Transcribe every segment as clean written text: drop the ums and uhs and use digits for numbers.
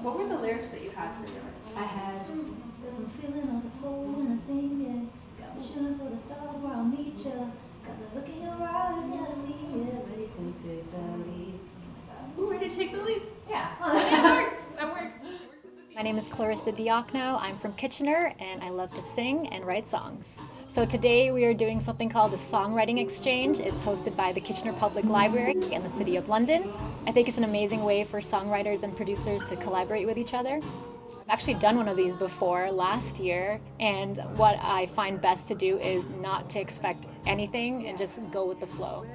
What were the lyrics that you had for your? I had, there's some feeling of the soul when I sing it. Got me shooting for the stars where I'll meet ya. Got the look in your eyes, yeah, I see it. Ready to take the leap. Something like that. Who ready to take the leap? Yeah. That works. That works. My name is Clarissa Diocno. I'm from Kitchener and I love to sing and write songs. So today we are doing something called the Songwriting Exchange. It's hosted by the Kitchener Public Library in the City of London. I think it's an amazing way for songwriters and producers to collaborate with each other. I've actually done one of these before last year, and what I find best to do is not to expect anything and just go with the flow.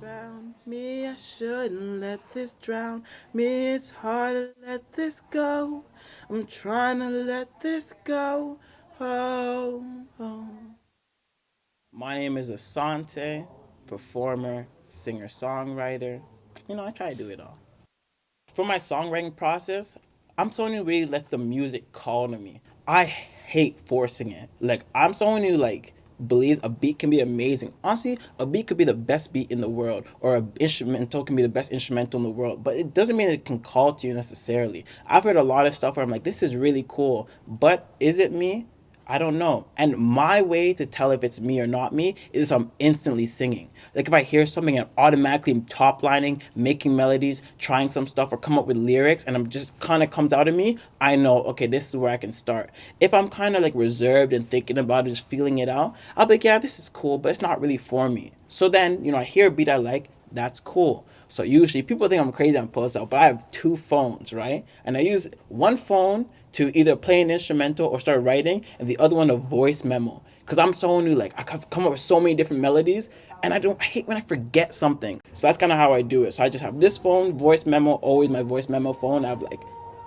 Found me, I shouldn't let this drown me. It's hard to let this go. I'm trying to let this go. Oh, oh. My name is Asante, performer, singer, songwriter. I try to do it all. For my songwriting process, I'm someone who really lets the music call to me. I hate forcing it. Like, I'm someone who believes a beat can be amazing. Honestly, a beat could be the best beat in the world, or an instrumental can be the best instrumental in the world, but it doesn't mean it can call to you necessarily. I've heard a lot of stuff where I'm like, this is really cool, but is it me? I don't know. And my way to tell if it's me or not me is I'm instantly singing. Like if I hear something and automatically I'm top lining, making melodies, trying some stuff or come up with lyrics and I'm just kind of comes out of me, I know, okay, this is where I can start. If I'm kind of like reserved and thinking about it, just feeling it out, I'll be like, yeah, this is cool, but it's not really for me. So then, I hear a beat I like, that's cool. So usually people think I'm crazy on post out, but I have two phones, right? And I use one phone to either play an instrumental or start writing, and the other one a voice memo. Because I'm someone who I can come up with so many different melodies, and I hate when I forget something. So that's kind of how I do it. So I just have this phone, voice memo, always my voice memo phone. I have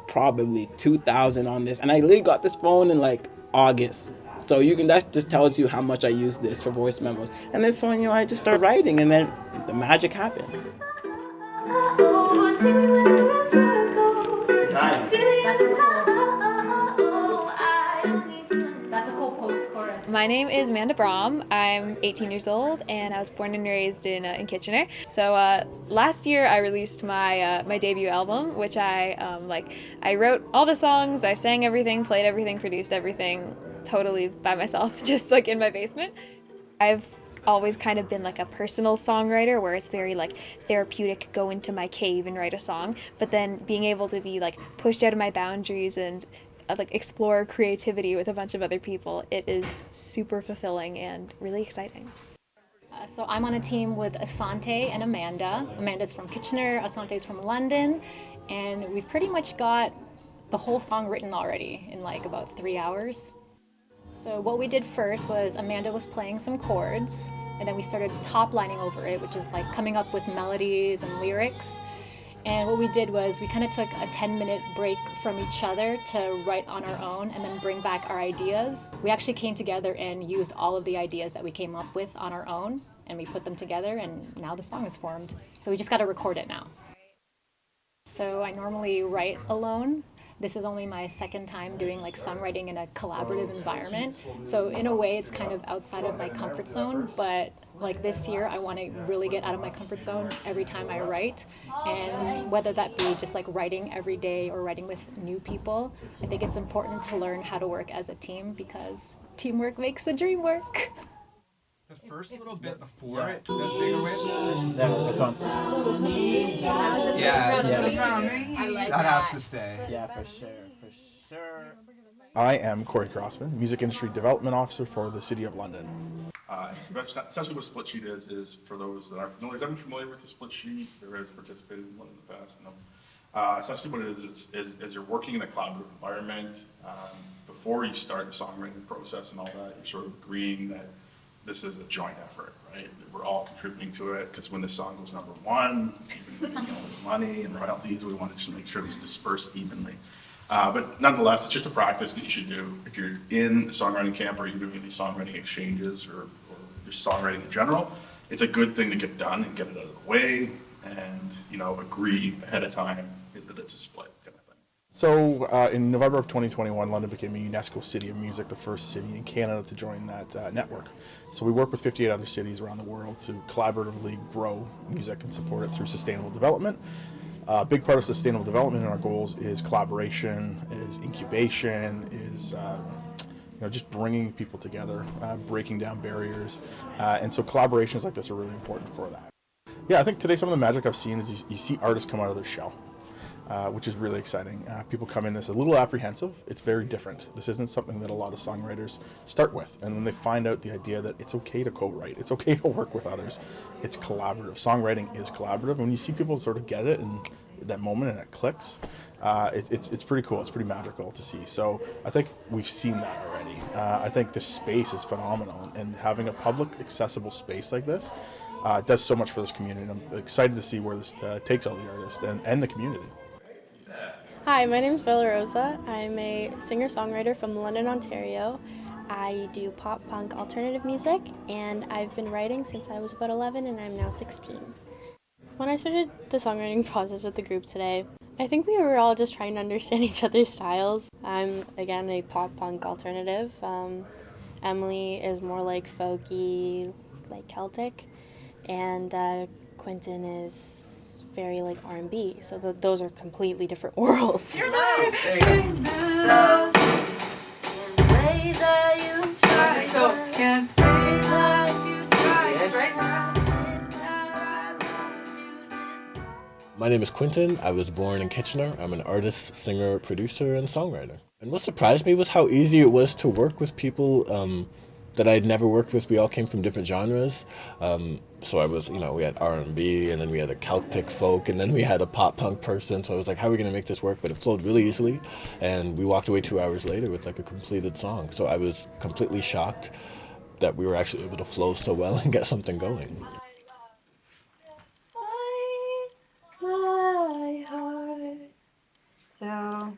probably 2,000 on this, and I literally got this phone in August. So that just tells you how much I use this for voice memos. And this one, I just start writing, and then the magic happens. Oh, take me wherever I go. Nice. That's a cool post-chorus. My name is Amanda Brom. I'm 18 years old and I was born and raised in Kitchener. So last year I released my debut album, which I wrote all the songs, I sang everything, played everything, produced everything totally by myself, just in my basement. I've always kind of been a personal songwriter where it's very therapeutic, go into my cave and write a song, but then being able to be pushed out of my boundaries and explore creativity with a bunch of other people, it is super fulfilling and really exciting. So I'm on a team with Asante and Amanda. Amanda's from Kitchener, Asante's from London, and we've pretty much got the whole song written already in about 3 hours. So what we did first was Amanda was playing some chords, and then we started top lining over it, which is coming up with melodies and lyrics. And what we did was we kind of took a 10-minute break from each other to write on our own and then bring back our ideas. We actually came together and used all of the ideas that we came up with on our own, and we put them together, and now the song is formed. So we just got to record it now. So I normally write alone. This is only my second time doing songwriting in a collaborative environment. So in a way it's kind of outside of my comfort zone, but this year I want to really get out of my comfort zone every time I write. And whether that be just writing every day or writing with new people, I think it's important to learn how to work as a team because teamwork makes the dream work. The first little bit before it, the bigger win. That's one. Yeah, that has to stay. Yeah, for sure. I am Corey Crossman, Music Industry Development Officer for the City of London. Essentially what a split sheet is for those that aren't familiar. I'm familiar with the split sheet, or has participated in one in the past. No. Essentially what it is you're working in a collaborative environment. Before you start the songwriting process and all that, you're sort of agreeing that this is a joint effort, right? We're all contributing to it, because when this song goes number one, even with money and royalties, we want to just make sure it's dispersed evenly. But nonetheless, it's just a practice that you should do if you're in a songwriting camp or you're doing any songwriting exchanges or just songwriting in general. It's a good thing to get done and get it out of the way, and agree ahead of time that it's a split kind of thing. So in November of 2021, London became a UNESCO City of Music, the first city in Canada to join that network. So we work with 58 other cities around the world to collaboratively grow music and support it through sustainable development. A big part of sustainable development in our goals is collaboration, is incubation, is just bringing people together, breaking down barriers, and so collaborations like this are really important for that. Yeah, I think today some of the magic I've seen is you see artists come out of their shell, which is really exciting. People come in this a little apprehensive. It's very different. This isn't something that a lot of songwriters start with, and when they find out the idea that it's okay to co-write, it's okay to work with others, it's collaborative. Songwriting is collaborative. When you see people sort of get it in that moment and it clicks, it's pretty cool. It's pretty magical to see. So I think we've seen that already. I think this space is phenomenal, and having a public accessible space like this does so much for this community. I'm excited to see where this takes all the artists and the community. Hi, my name is Bella Rosa. I'm a singer-songwriter from London, Ontario. I do pop punk alternative music, and I've been writing since I was about 11 and I'm now 16. When I started the songwriting process with the group today, I think we were all just trying to understand each other's styles. I'm, again, a pop punk alternative. Emily is more like folky, like Celtic, and Quentin is very like R&B. So those are completely different worlds. You're live! So, can't say that you tried. So, can't say that you tried. Right? My name is Quentin. I was born in Kitchener. I'm an artist, singer, producer, and songwriter. And what surprised me was how easy it was to work with people that I'd never worked with. We all came from different genres. So I was, we had R&B, and then we had a Celtic folk, and then we had a pop punk person. So I was like, how are we going to make this work? But it flowed really easily. And we walked away 2 hours later with like a completed song. So I was completely shocked that we were actually able to flow so well and get something going. My heart. So,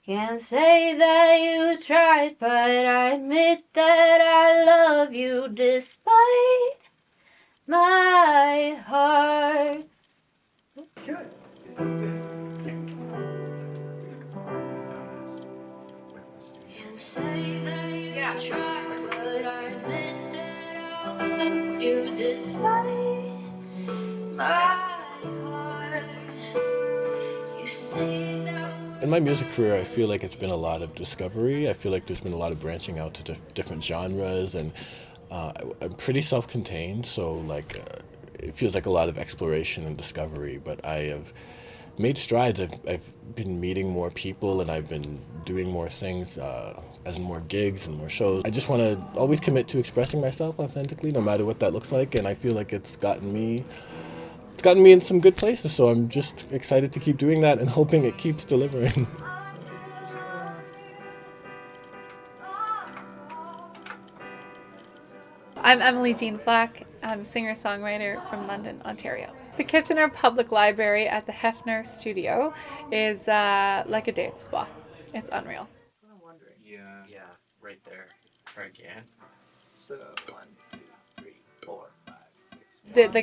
can't say that you tried, but I admit that I love you despite my heart. Can't say that you tried, but I admit that I love you despite my heart. You say that. In my music career, I feel like it's been a lot of discovery. I feel like there's been a lot of branching out to different genres, and I'm pretty self-contained, so it feels like a lot of exploration and discovery, but I have made strides. I've been meeting more people, and I've been doing more things, as more gigs and more shows. I just want to always commit to expressing myself authentically, no matter what that looks like, and I feel like it's gotten me in some good places, so I'm just excited to keep doing that and hoping it keeps delivering. I'm Emily Jean Flack. I'm a singer-songwriter from London, Ontario. The Kitchener Public Library at the Hefner Studio is like a day at the spa. It's unreal. That's what I'm wondering. Yeah, right there. Try again. So 1, 2, 3, 4, 5, 6.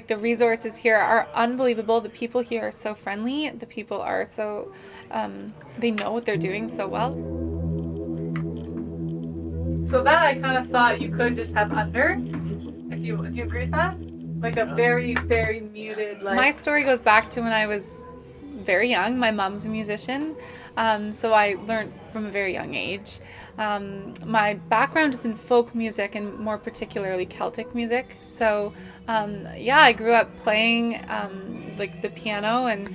The resources here are unbelievable. The people here are so friendly. The people are so, they know what they're doing so well. So that I kind of thought you could just have under, if you agree with that? Like a very, very muted, like... My story goes back to when I was very young. My mom's a musician, so I learned from a very young age. My background is in folk music, and more particularly Celtic music. So I grew up playing like the piano and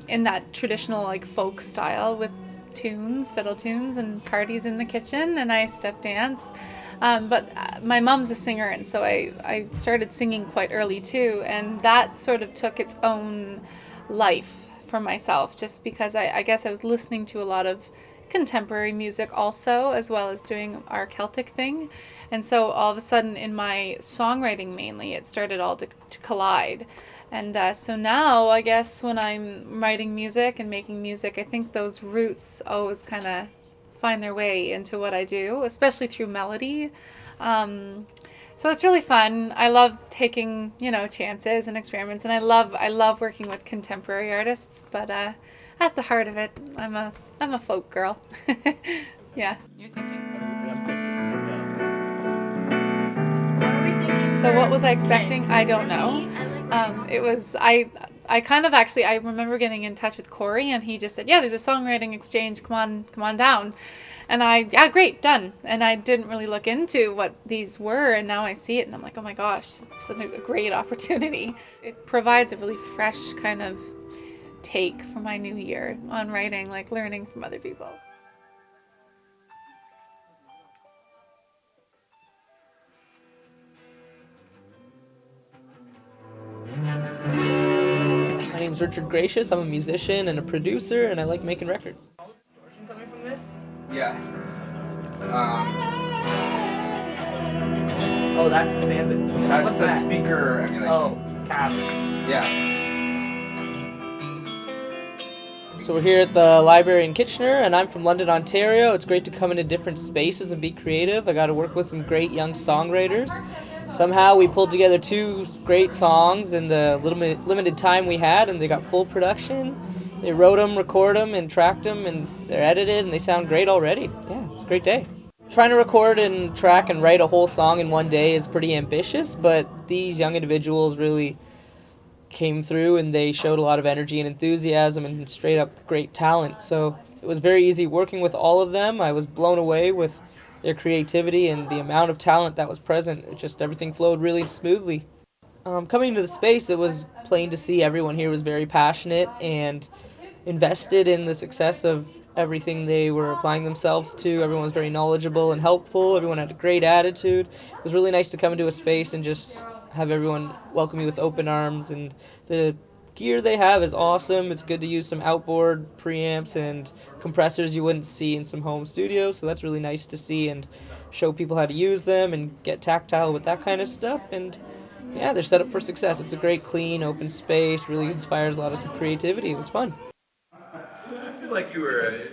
in that traditional like folk style with tunes, fiddle tunes, and parties in the kitchen, and I step dance. But my mom's a singer, and so I started singing quite early too, and that sort of took its own life for myself, just because I guess I was listening to a lot of contemporary music also, as well as doing our Celtic thing. And so all of a sudden in my songwriting mainly, it started all to collide. And so now I guess when I'm writing music and making music, I think those roots always kind of find their way into what I do, especially through melody. So it's really fun. I love taking, chances and experiments, and I love working with contemporary artists, but at the heart of it, I'm a folk girl. Yeah. You're thinking? So what was I expecting? I don't know. I kind of actually, I remember getting in touch with Corey, and he just said, yeah, there's a songwriting exchange, come on down. And yeah, great, done. And I didn't really look into what these were, and now I see it, and I'm like, oh my gosh, it's a great opportunity. It provides a really fresh kind of take for my new year on writing, like learning from other people. My name's Richard Gracious. I'm a musician and a producer, and I like making records. Distortion coming from this? Yeah. Oh, that's the Sansa. That's What's the that? speaker emulation. Oh, cap. Yeah. So we're here at the library in Kitchener, and I'm from London, Ontario. It's great to come into different spaces and be creative. I got to work with some great young songwriters. Somehow we pulled together 2 great songs in the limited time we had, and they got full production. They wrote them, recorded them, and tracked them, and they're edited, and they sound great already. Yeah, it's a great day. Trying to record and track and write a whole song in one day is pretty ambitious, but these young individuals really came through, and they showed a lot of energy and enthusiasm and straight up great talent. So it was very easy working with all of them. I was blown away with their creativity and the amount of talent that was present. It just everything flowed really smoothly. Coming to the space, it was plain to see everyone here was very passionate and invested in the success of everything they were applying themselves to. Everyone was very knowledgeable and helpful. Everyone had a great attitude. It was really nice to come into a space and just have everyone welcome you with open arms, and the gear they have is awesome. It's good to use some outboard preamps and compressors you wouldn't see in some home studios, so that's really nice to see and show people how to use them and get tactile with that kind of stuff. And yeah, they're set up for success. It's a great, clean, open space, really inspires a lot of some creativity. It was fun. I feel like you were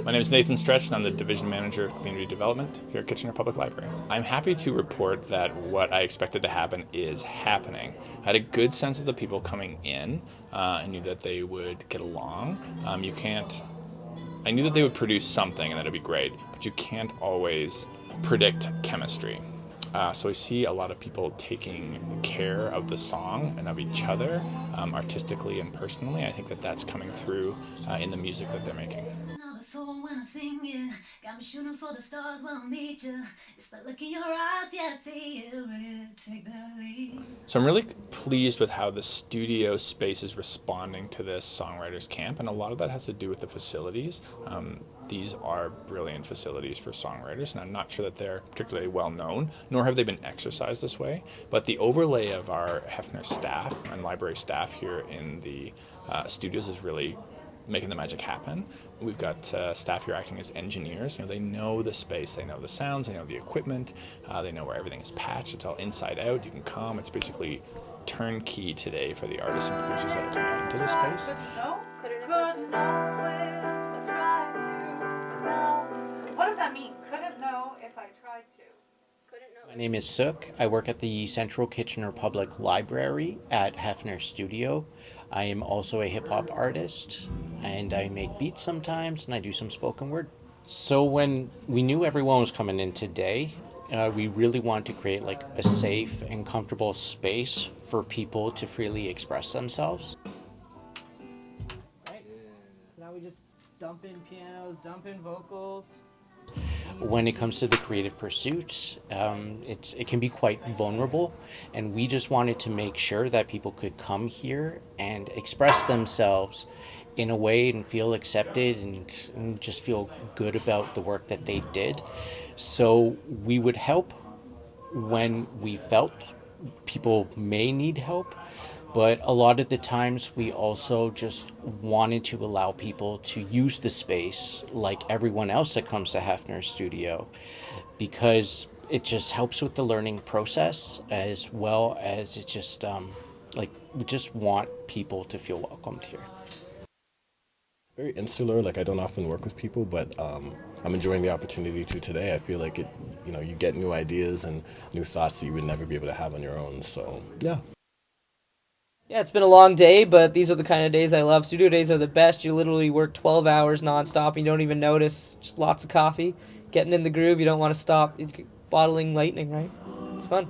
My name is Nathan Stretch, and I'm the Division Manager of Community Development here at Kitchener Public Library. I'm happy to report that what I expected to happen is happening. I had a good sense of the people coming in. I knew that they would get along. I knew that they would produce something and that it'd be great, but you can't always predict chemistry. So I see a lot of people taking care of the song and of each other, artistically and personally. I think that that's coming through in the music that they're making. Soul when I sing it, got me shooting for the stars when I meet you. It's the look in your eyes, yeah, I see you, will take the lead. So I'm really pleased with how the studio space is responding to this songwriters camp, and a lot of that has to do with the facilities. These are brilliant facilities for songwriters, and I'm not sure that they're particularly well known, nor have they been exercised this way, but the overlay of our Hefner staff and library staff here in the studios is really making the magic happen. We've got staff here acting as engineers. They know the space, they know the sounds, they know the equipment, they know where everything is patched. It's all inside out. You can come. It's basically turnkey today for the artists and producers that are coming into the space. What does that mean? Couldn't know if I tried to. My name is Suk. I work at the Central Kitchener Public Library at Hefner Studio. I am also a hip-hop artist, and I make beats sometimes, and I do some spoken word. So when we knew everyone was coming in today, we really wanted to create like a safe and comfortable space for people to freely express themselves. Right? So now we just dump in pianos, dump in vocals. When it comes to the creative pursuits, it can be quite vulnerable, and we just wanted to make sure that people could come here and express themselves in a way and feel accepted and just feel good about the work that they did. So we would help when we felt people may need help, but a lot of the times we also just wanted to allow people to use the space like everyone else that comes to Hefner Studio, because it just helps with the learning process, as well as it just we just want people to feel welcomed here. Very insular. I don't often work with people, but I'm enjoying the opportunity to today. I feel like you get new ideas and new thoughts that you would never be able to have on your own. So yeah. Yeah, it's been a long day, but these are the kind of days I love. Studio days are the best. You literally work 12 hours nonstop and you don't even notice. Just lots of coffee, getting in the groove. You don't want to stop. Bottling lightning, right? It's fun.